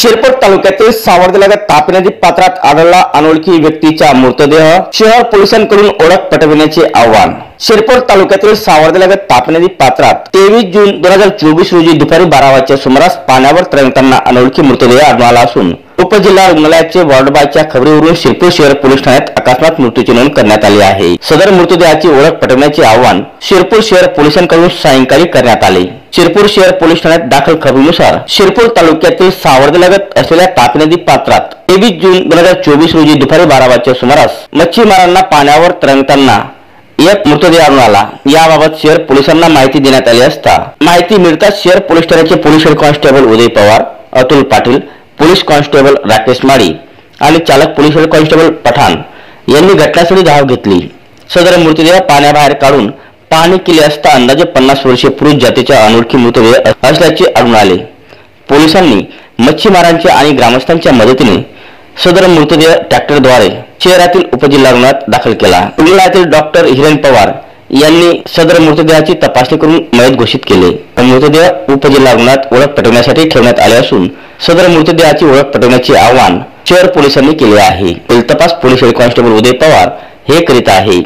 शिरपूर तालुक्यातील सावर्डेलगत तापी नदी पात्रात आढळला अनोळखी व्यक्तीचा मृतदेह। शहर पोलिसांकडून ओळख पटविण्याचे आवाहन। शिरपूर तालुक्यातील सावर्डेलगत तापी नदी पात्रात 23 जून 2024 रोजी दुपारी 12 वाजच्या सुमारास पाण्यावर तरंगताना अनोळखी मृतदेह आढळला असून उपजिल्हा रुग्णालयाचे वॉर्डबायच्या खबरीवरून शिरपूर शहर पोलीस ठाण्यात अकस्मात मृत्यूची नोंद करण्यात आली आहे। सदर मृतदेहाची ओळख पटविण्याचे आवाहन शिरपूर शहर पोलिसांकडून सायंकाळी करण्यात आले। शिरपूर शहर पोलीस ठाण्यात दाखल खबरीनुसार शिरपूर तालुक्यातील सावर्डेलगत असलेल्या तापी नदी पात्रात 23 जून 2024 रोजी दुपारी 12 वाजच्या सुमारास मच्छीमारांना पाण्यावर तरंगताना एक मृतदेह आढळून आला। याबाबत शहर पोलिसांना माहिती देण्यात आली असता माहिती मिळताच शहर पोलीस ठाण्याचे पोलीस हेड कॉन्स्टेबल उदय पवार, अतुल पाटील, पोलीस कॉन्स्टेबल राकेश माडी आणि चालक पोलीस हेड कॉन्स्टेबल पठाण यांनी घटनास्थळी धाव घेतली। सदर मृतदेह पाण्याबाहेर काढून पाहणी केली असता अंदाजे 50 वर्षीय पुरुष जातीचा अनोळखी मृतदेह असल्याचे आढळून आले। पोलिसांनी मच्छीमारांच्या आणि ग्रामस्थांच्या मदतीने सदर मृतदेह ट्रॅक्टरद्वारे शहरातील उपजिल्हा रुग्णालयात दाखल केला। रुग्णालयातील डॉक्टर हिरेन पवार यांनी सदर मृतदेहाची तपासणी करून मयत घोषित केले। मृतदेह उपजिल्हा रुग्णालयात ओळख पटवण्यासाठी ठेवण्यात आले असून सदर मृतदेहाची ओळख पटवण्याचे आवाहन शहर पोलिसांनी केले आहे। तपास पोलीस हेड कॉन्स्टेबल उदय पवार हे करीत आहे।